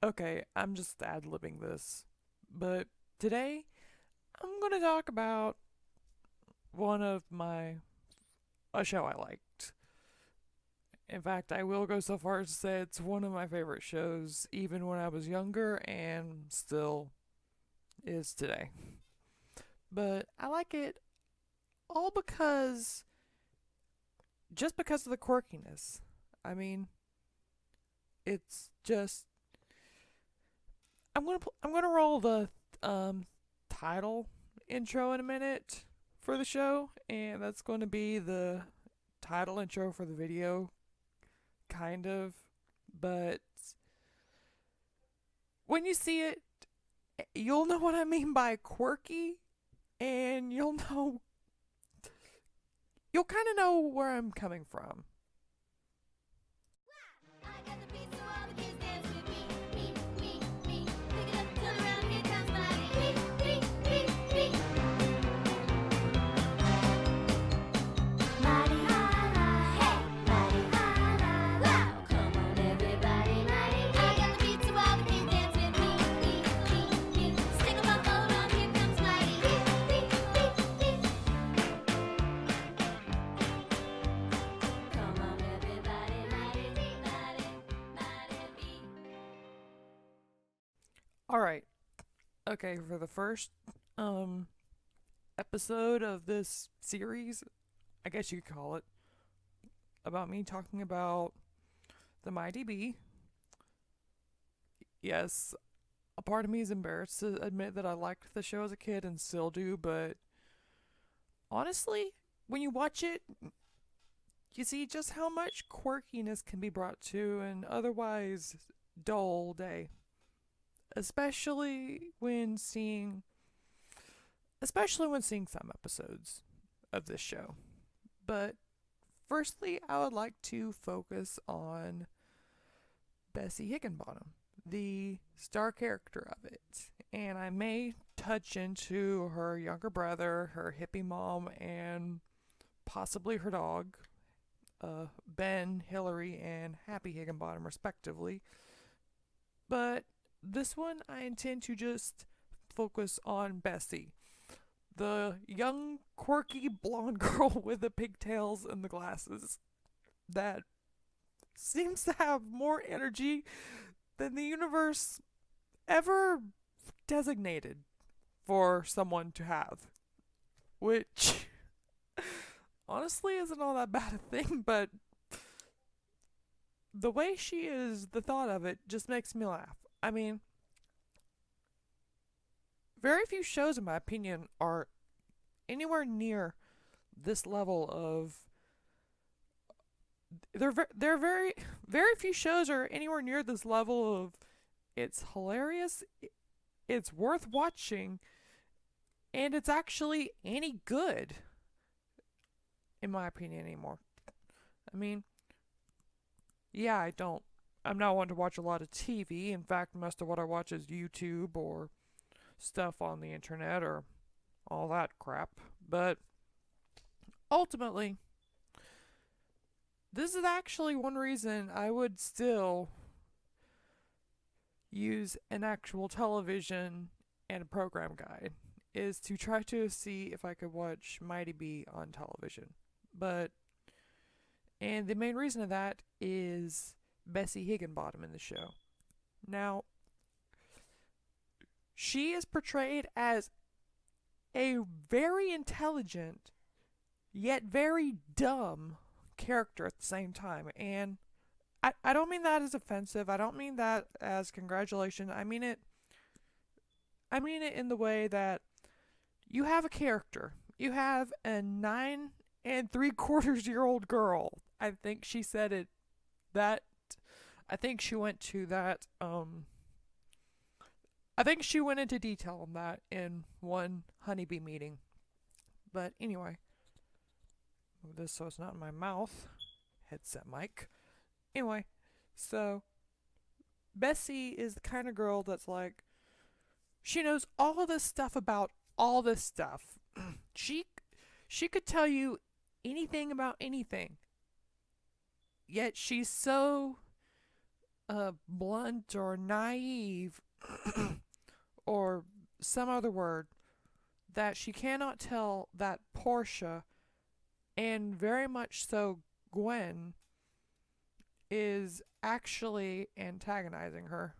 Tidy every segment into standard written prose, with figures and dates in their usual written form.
Okay, I'm just ad-libbing this. But today, I'm going to talk about one of a show I liked. In fact, I will go so far as to say it's one of my favorite shows, even when I was younger, and still is today. But I like it all just because of the quirkiness. I mean, it's just, I'm gonna roll the um, title intro in a minute for the show, and that's going to be the title intro for the video, kind of. But when you see it, you'll know what I mean by quirky, and you'll kind of know where I'm coming from. I got the beat, so all the kids dance with me. Me. Pick it up, turn around, here comes Mighty. Me. Mighty, hey, Mighty, wow. Come on, everybody, Mighty. I got the beat, so all the kids dance with me. Stick 'em up, hold on, here comes Mighty. Come on, everybody, Mighty. All right, okay, for the first um episode of this series, I guess you could call it, about me talking about the Mighty B. Yes, a part of me is embarrassed to admit that I liked the show as a kid and still do, but honestly, when you watch it, you see just how much quirkiness can be brought to an otherwise dull day. Especially when seeing especially when seeing some episodes of this show. But firstly, I would like to focus on Bessie Higginbottom, the star character of it. And I may touch into her younger brother, her hippie mom, and possibly her dog, Ben, Hillary, and Happy Higginbottom, respectively. But this one, I intend to just focus on Bessie, the young, quirky blonde girl with the pigtails and the glasses that seems to have more energy than the universe ever designated for someone to have. Which, honestly, isn't all that bad a thing, but the way she is, the thought of it just makes me laugh. I mean, very few shows, in my opinion, are anywhere near this level of. They're very few shows are anywhere near this level of it's hilarious, it's worth watching, and it's actually any good, in my opinion, anymore. I mean, yeah, I'm not one to watch a lot of TV. In fact, most of what I watch is YouTube or stuff on the internet or all that crap. But ultimately, this is actually one reason I would still use an actual television and a program guide, is to try to see if I could watch Mighty B on television. But and the main reason of that is Bessie Higginbottom in the show. Now, she is portrayed as a very intelligent yet very dumb character at the same time. And I don't mean that as offensive. I don't mean that as congratulations. I mean it in the way that you have a character. You have a 9 3/4 year old girl. I think she said it that I think she went to that I think she went into detail on that in one honeybee meeting. But anyway, move this so it's not in my mouth. Headset mic. Anyway, so Bessie is the kind of girl that's like, she knows all this stuff about all this stuff. she she could tell you anything about anything. Yet she's so blunt or naive or some other word, that she cannot tell that Portia, and very much so Gwen, is actually antagonizing her.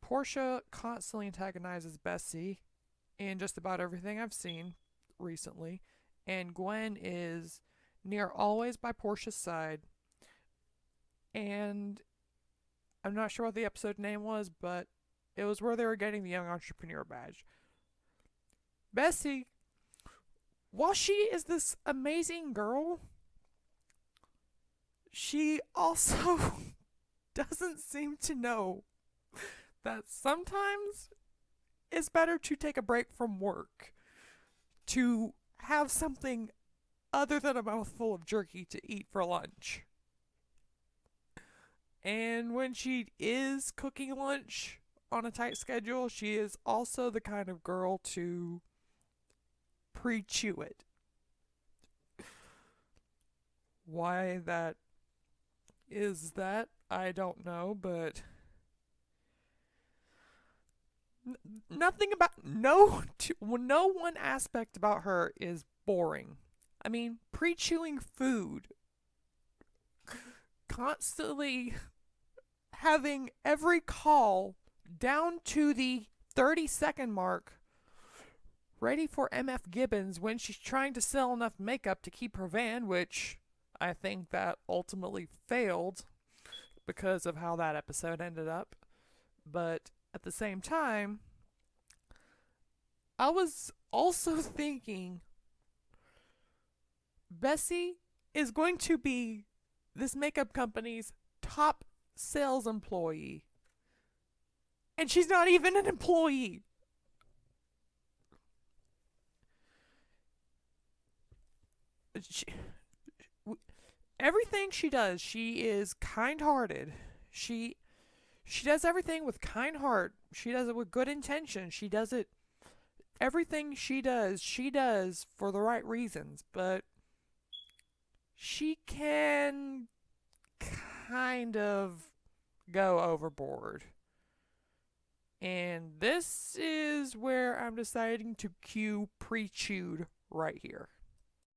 Portia constantly antagonizes Bessie in just about everything I've seen recently, and Gwen is near always by Portia's side. And I'm not sure what the episode name was, but it was where they were getting the Young Entrepreneur badge. Bessie, while she is this amazing girl, she also doesn't seem to know that sometimes it's better to take a break from work to have something other than a mouthful of jerky to eat for lunch. And when she is cooking lunch on a tight schedule, she is also the kind of girl to pre-chew it. Why that is that, I don't know, but nothing about no one aspect about her is boring. I mean, pre-chewing food, constantly having every call down to the 30-second mark ready for MF Gibbons when she's trying to sell enough makeup to keep her van, which I think that ultimately failed because of how that episode ended up. But at the same time, I was also thinking Bessie is going to be this makeup company's top sales employee. And she's not even an employee. She, everything she does, she is kind-hearted. She does everything with kind heart. She does it with good intention. She does it, everything she does for the right reasons, but she can kind of go overboard. And this is where I'm deciding to cue pre-chewed right here.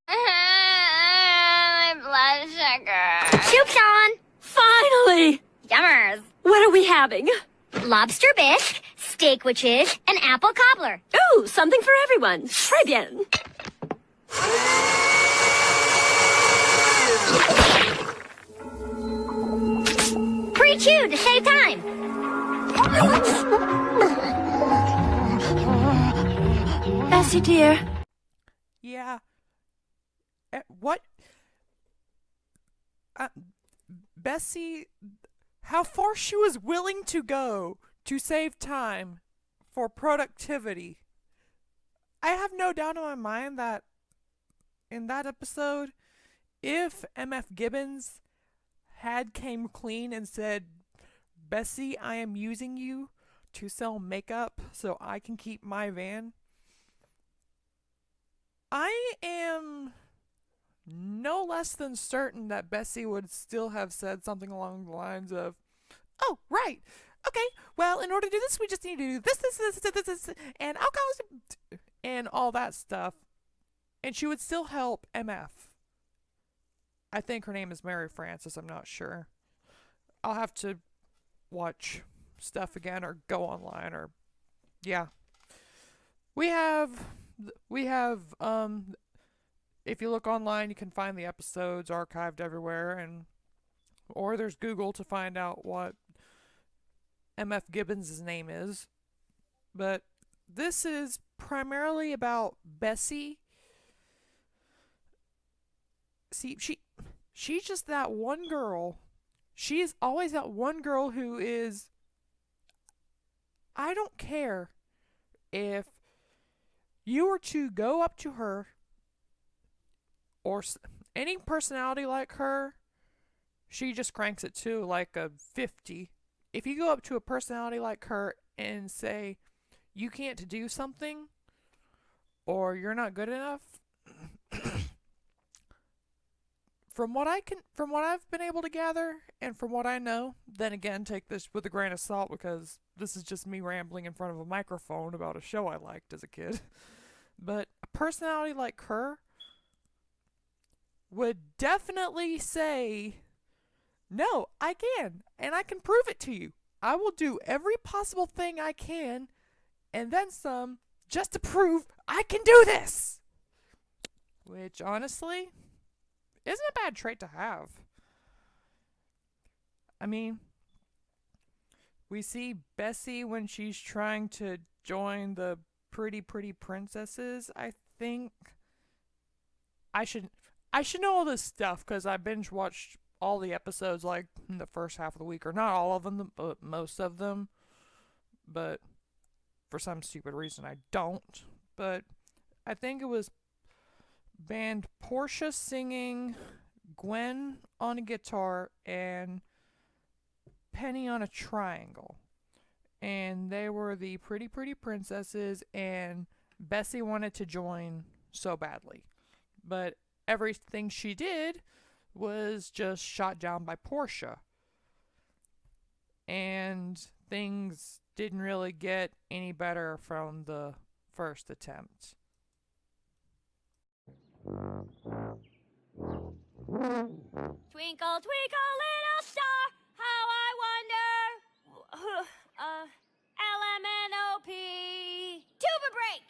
My blood sugar. Soup's on! Finally! Yummers. What are we having? Lobster bisque, steak witches, and apple cobbler. Ooh, something for everyone. Très bien. Pre-chewed to save time. Bessie, dear. Yeah. What? Bessie, how far she was willing to go to save time for productivity. I have no doubt in my mind that in that episode, if MF Gibbons had came clean and said, Bessie, I am using you to sell makeup so I can keep my van, I am no less than certain that Bessie would still have said something along the lines of, oh, right, okay, well, in order to do this, we just need to do this, and alcohol, and all that stuff. And she would still help MF. I think her name is Mary Frances, I'm not sure. I'll have to watch stuff again or go online or, yeah. We have, if you look online, you can find the episodes archived everywhere, or there's Google to find out what MF Gibbons' name is. But this is primarily about Bessie. See, she's just that one girl. She is always that one girl who is, I don't care if you were to go up to her or any personality like her, she just cranks it to like a 50. If you go up to a personality like her and say, you can't do something, or you're not good enough, from what I've been able to gather, and from what I know, then again, take this with a grain of salt because this is just me rambling in front of a microphone about a show I liked as a kid. But a personality like her would definitely say, "No, I can, and I can prove it to you. I will do every possible thing I can, and then some, just to prove I can do this." Which, honestly, isn't a bad trait to have. I mean, we see Bessie when she's trying to join the Pretty Pretty Princesses, I think. I should know all this stuff because I binge watched all the episodes like in the first half of the week, or not all of them, but most of them. But for some stupid reason, I don't. But I think it was band Portia singing, Gwen on a guitar, and Penny on a triangle. And they were the Pretty Pretty Princesses, and Bessie wanted to join so badly. But everything she did was just shot down by Portia. And things didn't really get any better from the first attempt. Twinkle, twinkle, little star, how I wonder. LMNOP. Tuba break.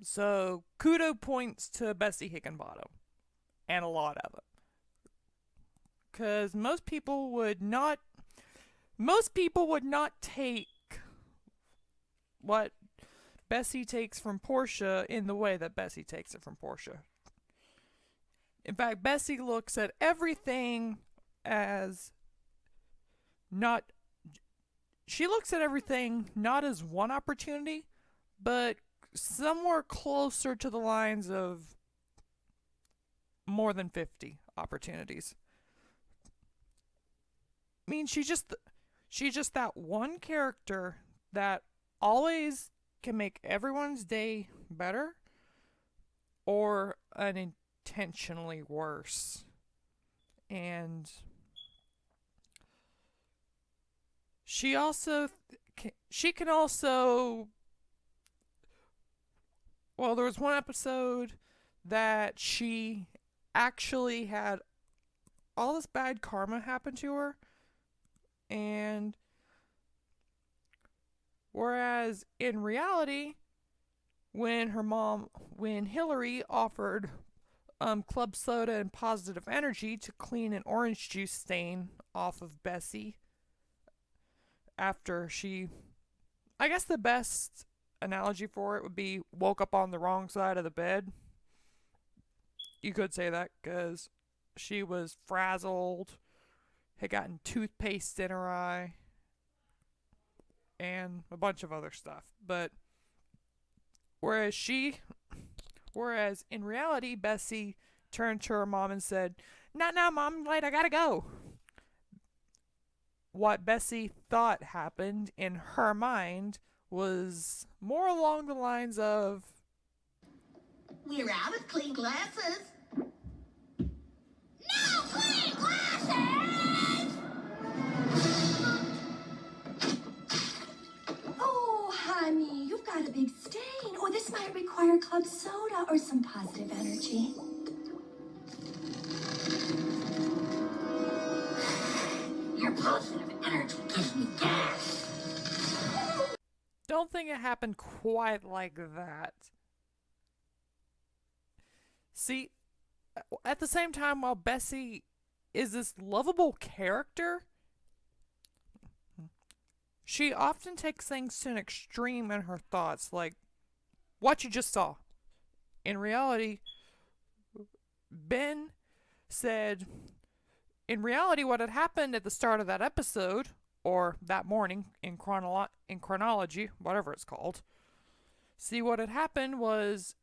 So, kudo points to Bessie Higginbottom. And a lot of it. Because most people would not take what Bessie takes from Portia in the way that Bessie takes it from Portia. In fact, Bessie looks at everything as not... She looks at everything not as one opportunity, but somewhere closer to the lines of more than 50 opportunities. I mean, she's just that one character that always can make everyone's day better or unintentionally worse. And she can also, well, there was one episode that she actually had all this bad karma happen to her, and whereas in reality, when Hillary offered club soda and positive energy to clean an orange juice stain off of Bessie after I guess the best analogy for it would be woke up on the wrong side of the bed. You could say that because she was frazzled, had gotten toothpaste in her eye, and a bunch of other stuff. But whereas in reality, Bessie turned to her mom and said, "No, Mom, I'm late, I gotta go." What Bessie thought happened in her mind was more along the lines of, "We're out of clean glasses." No clean glasses! Oh, honey, you've got a big stain. Oh, this might require club soda or some positive energy. Your positive energy gives me gas. don't think it happened quite like that. See, at the same time, while Bessie is this lovable character, she often takes things to an extreme in her thoughts, like what you just saw. In reality, Ben said, in reality, what had happened at the start of that episode, or that morning in chronology, whatever it's called, see, what had happened was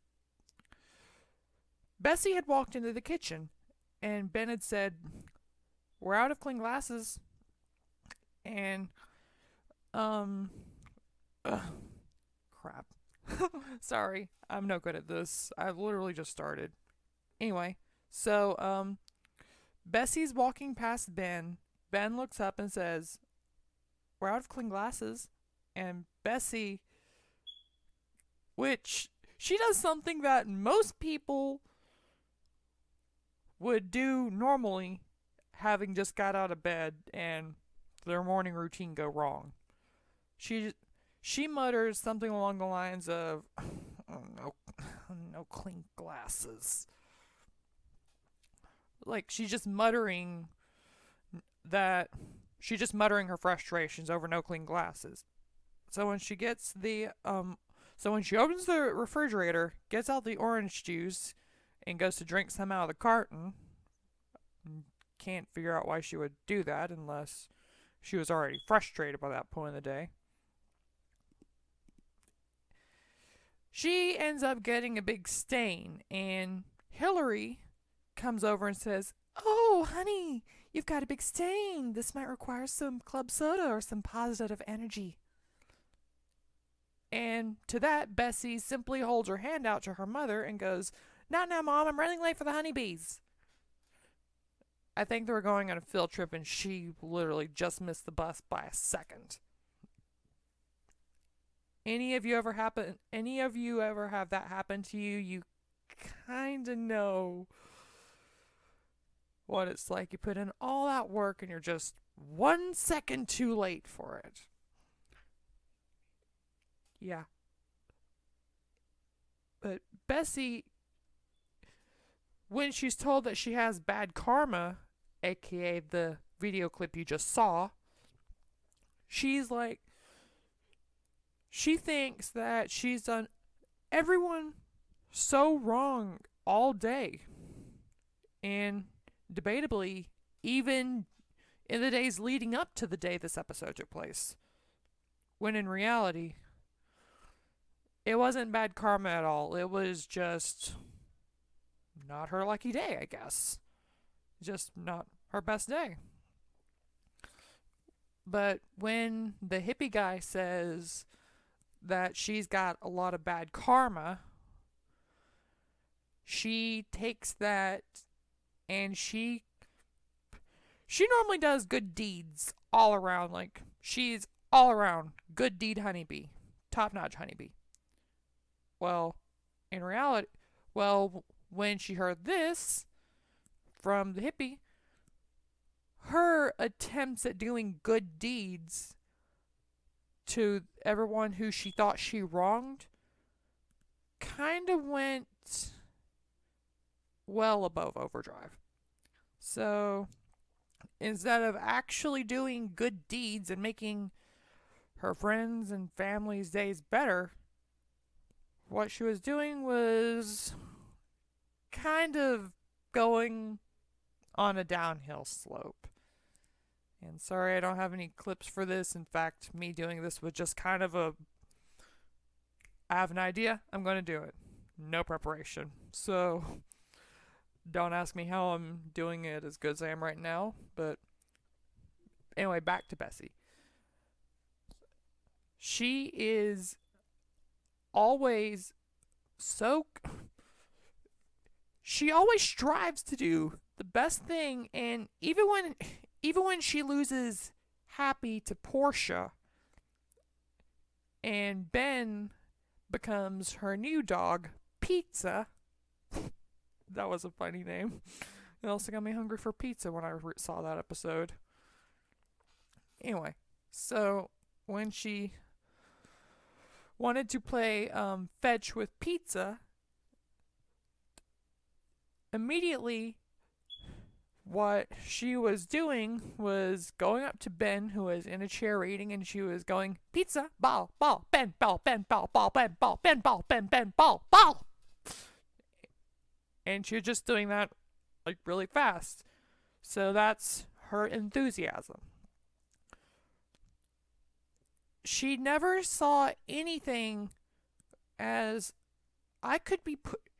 Bessie had walked into the kitchen, and Ben had said, "We're out of clean glasses," and Ugh, crap. Sorry, I'm no good at this. I've literally just started. Anyway, so Bessie's walking past Ben. Ben looks up and says, "We're out of clean glasses." And Bessie, which she does something that most people would do normally, having just got out of bed and their morning routine go wrong. She mutters something along the lines of, "Oh, no clean glasses." Like she's just muttering her frustrations over no clean glasses. So when she opens the refrigerator, gets out the orange juice, and goes to drink some out of the carton, can't figure out why she would do that unless she was already frustrated by that point in the day. She ends up getting a big stain, and Hillary comes over and says, "Oh, honey, you've got a big stain. This might require some club soda or some positive energy." And to that, Bessie simply holds her hand out to her mother and goes, "Not now, Mom, I'm running late for the honeybees." I think they were going on a field trip and she literally just missed the bus by a second. Any of you ever have that happen to you? You kind of know what it's like. You put in all that work and you're just 1 second too late for it. Yeah. But Bessie, when she's told that she has bad karma, aka the video clip you just saw, she's like, she thinks that she's done everyone so wrong all day. And debatably, even in the days leading up to the day this episode took place. When in reality, it wasn't bad karma at all. It was just not her lucky day, I guess. Just not her best day. But when the hippie guy says that she's got a lot of bad karma, she takes that and she normally does good deeds all around. Like, she's all around good deed honeybee. Top-notch honeybee. Well, in reality, when she heard this from the hippie, her attempts at doing good deeds to everyone who she thought she wronged kind of went well above overdrive. So instead of actually doing good deeds and making her friends and family's days better, what she was doing was kind of going on a downhill slope. And sorry, I don't have any clips for this. In fact, me doing this was just kind of I have an idea, I'm going to do it. No preparation. So don't ask me how I'm doing it as good as I am right now. But anyway, back to Bessie. She is always she always strives to do the best thing, and even when she loses Happy to Portia and Ben becomes her new dog, Pizza. That was a funny name. It also got me hungry for pizza when I saw that episode. Anyway, so when she wanted to play fetch with Pizza, immediately what she was doing was going up to Ben, who was in a chair reading, and she was going, "Pizza, ball, ball, Ben, ball, Ben, ball, ball, Ben, ball, Ben, ball, Ben, ball, ball." And she was just doing that like really fast. So that's her enthusiasm. She never saw anything as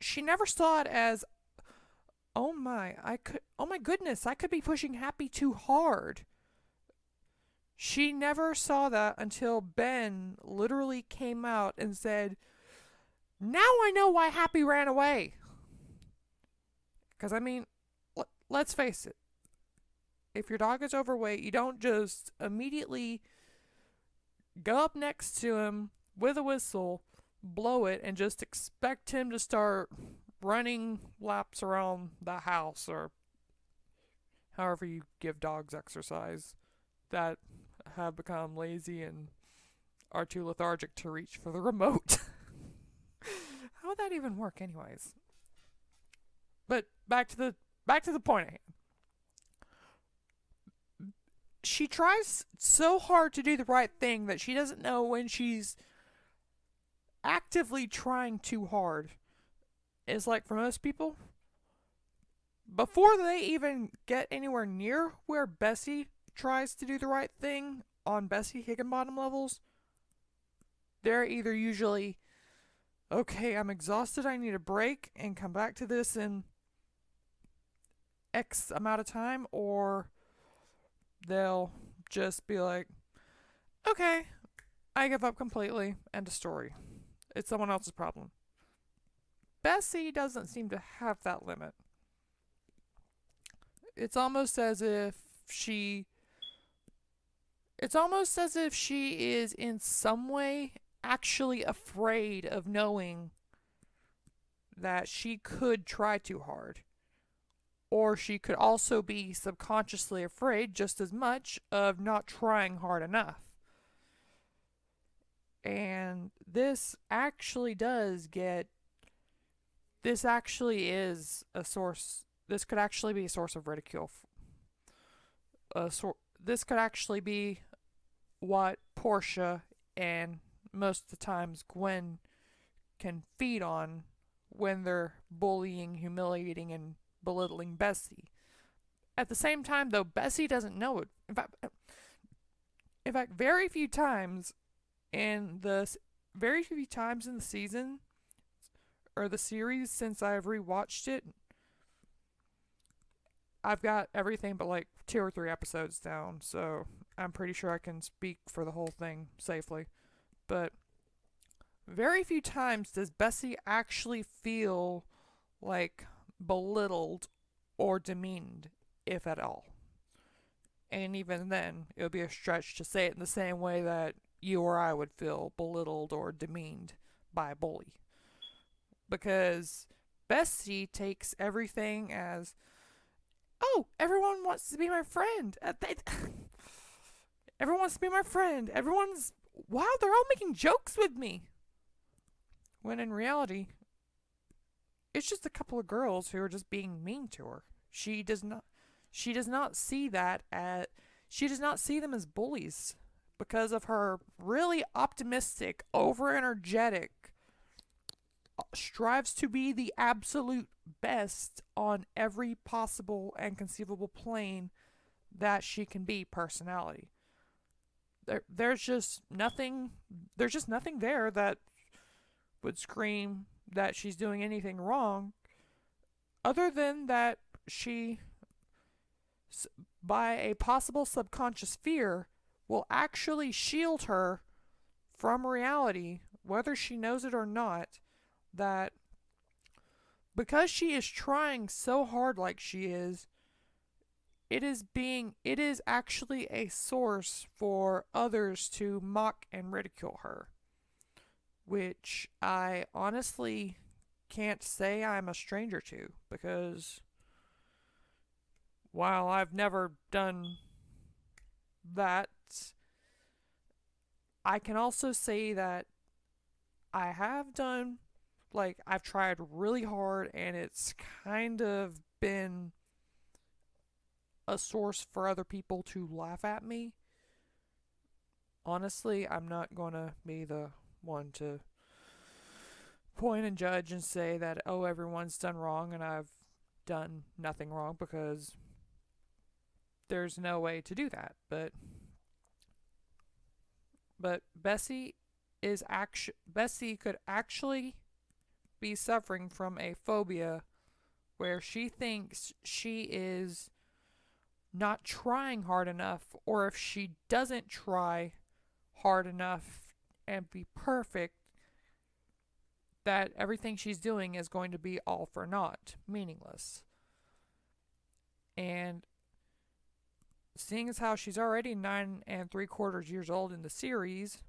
she never saw it as, oh my goodness, I could be pushing Happy too hard. She never saw that until Ben literally came out and said, "Now I know why Happy ran away." Because, I mean, let's face it. If your dog is overweight, you don't just immediately go up next to him with a whistle, blow it, and just expect him to start running laps around the house or however you give dogs exercise that have become lazy and are too lethargic to reach for the remote. How would that even work anyways? But back to the point at hand. She tries so hard to do the right thing that she doesn't know when she's actively trying too hard. It's like for most people, before they even get anywhere near where Bessie tries to do the right thing on Bessie Higginbottom levels, they're either usually, okay, I'm exhausted, I need a break, and come back to this in X amount of time, or they'll just be like, okay, I give up completely, end of story. It's someone else's problem. Bessie doesn't seem to have that limit. It's almost as if she is in some way actually afraid of knowing that she could try too hard. Or she could also be subconsciously afraid just as much of not trying hard enough. And this actually is a source. This could actually be a source of ridicule. This could actually be what Portia and most of the times Gwen can feed on when they're bullying, humiliating, and belittling Bessie. At the same time, though, Bessie doesn't know it. In fact, very few times in the season or the series since I've rewatched it, I've got everything but like 2 or 3 episodes down, so I'm pretty sure I can speak for the whole thing safely. But very few times does Bessie actually feel like belittled or demeaned, if at all. And even then, it would be a stretch to say it in the same way that you or I would feel belittled or demeaned by a bully. Because Bessie takes everything as, oh, everyone wants to be my friend. Everyone wants to be my friend. Wow, they're all making jokes with me. When in reality, it's just a couple of girls who are just being mean to her. She does not see she does not see them as bullies because of her really optimistic, over-energetic, strives to be the absolute best on every possible and conceivable plane that she can be personality. There's just nothing there that would scream that she's doing anything wrong, other than that she, by a possible subconscious fear, will actually shield her from reality, whether she knows it or not, that because she is trying so hard like she is, it is actually a source for others to mock and ridicule her. Which I honestly can't say I'm a stranger to, because while I've never done that, I can also say that I have done, like, I've tried really hard and it's kind of been a source for other people to laugh at me. Honestly, I'm not gonna be the one to point and judge and say that, oh, everyone's done wrong and I've done nothing wrong, because there's no way to do that. But Bessie could actually be suffering from a phobia where she thinks she is not trying hard enough, or if she doesn't try hard enough and be perfect, that everything she's doing is going to be all for naught, meaningless. And seeing as how she's already 9 3/4 years old in the series,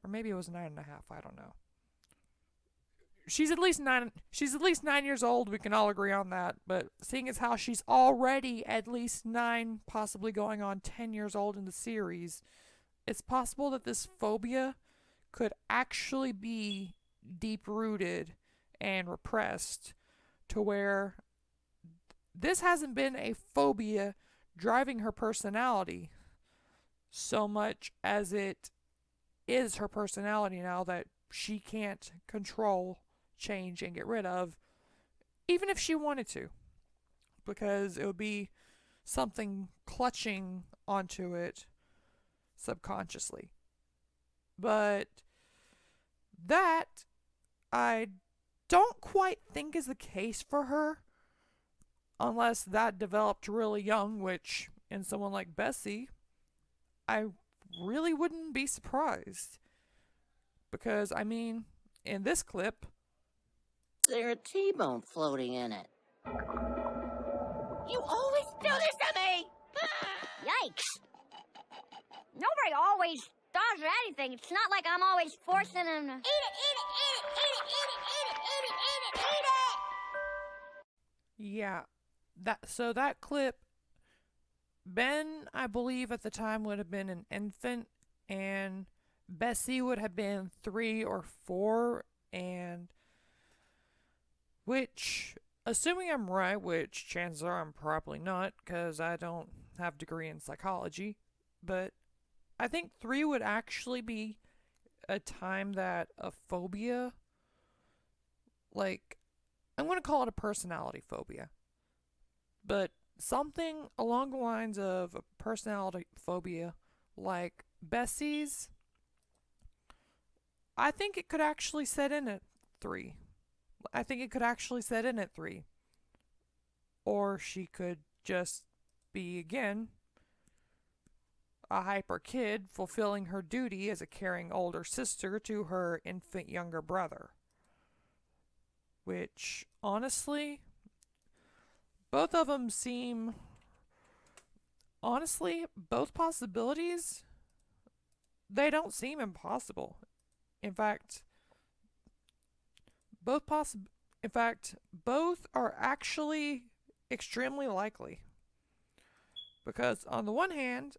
or maybe it was 9 1/2, I don't know. She's at least 9 years old. We can all agree on that. But seeing as how she's already at least 9, possibly going on 10 years old in the series, it's possible that this phobia could actually be deep rooted and repressed, to where this hasn't been a phobia driving her personality so much as it is her personality now that she can't control, change, and get rid of, even if she wanted to, because it would be something clutching onto it subconsciously. But that I don't quite think is the case for her, unless that developed really young, which in someone like Bessie, I really wouldn't be surprised. Because, I mean, in this clip, There's a T-bone floating in it. You always do this to me! Yikes! Nobody always does anything. It's not like I'm always forcing them to... Eat it, eat it, eat it, eat it, eat it, eat it, eat it, eat it! yeah, that clip, Ben, I believe at the time would have been an infant, and Bessie would have been 3 or 4, and which, assuming I'm right, which chances are I'm probably not, because I don't have a degree in psychology, but I think 3 would actually be a time that a phobia, like, I'm going to call it a personality phobia, but something along the lines of a personality phobia like Bessie's, I think it could actually set in at 3. I think it could actually set in at 3. Or she could just be, again, a hyper kid fulfilling her duty as a caring older sister to her infant younger brother. Which, honestly, both of them seem... Honestly, both possibilities, they don't seem impossible. In fact, both are actually extremely likely. Because on the one hand,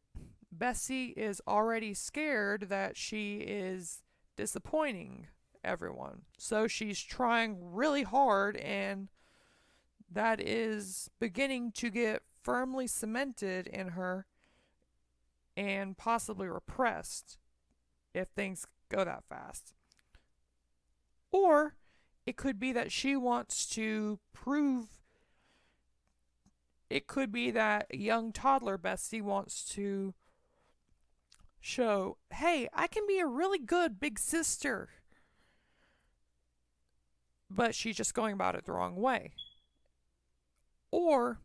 Bessie is already scared that she is disappointing everyone. So she's trying really hard, and that is beginning to get firmly cemented in her and possibly repressed if things go that fast. Or it could be that she wants to prove, it could be that young toddler Bessie wants to show, hey, I can be a really good big sister. But she's just going about it the wrong way. Or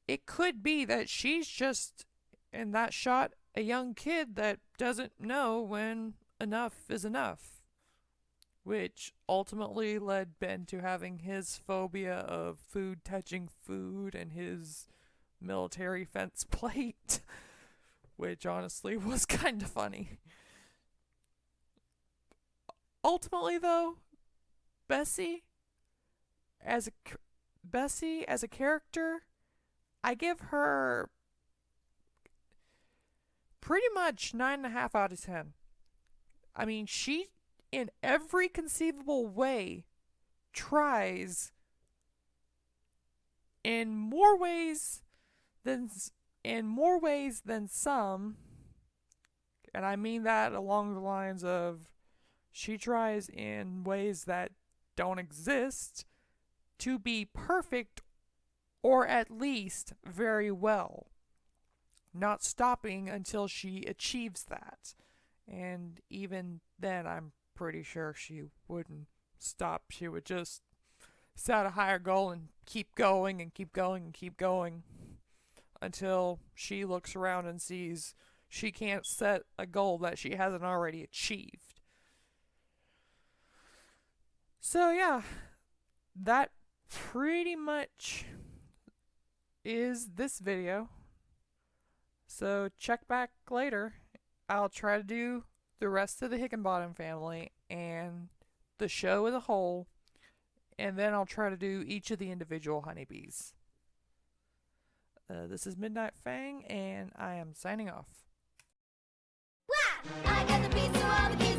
it could be that she's just, in that shot, a young kid that doesn't know when enough is enough. Which ultimately led Ben to having his phobia of food touching food and his military fence plate. Which honestly was kind of funny. Ultimately, though, Bessie as a character, I give her pretty much 9.5 out of 10. I mean, she, in every conceivable way, tries in more ways than some, and I mean that along the lines of she tries in ways that don't exist to be perfect, or at least very well, not stopping until she achieves that. And even then, I'm pretty sure she wouldn't stop. She would just set a higher goal and keep going and keep going and keep going. until she looks around and sees she can't set a goal that she hasn't already achieved. So yeah, that pretty much is this video. So check back later. I'll try to do the rest of the Higginbottom family and the show as a whole, and then I'll try to do each of the individual honeybees. This is Midnight Fang, and I am signing off. I got the pizza, all the kids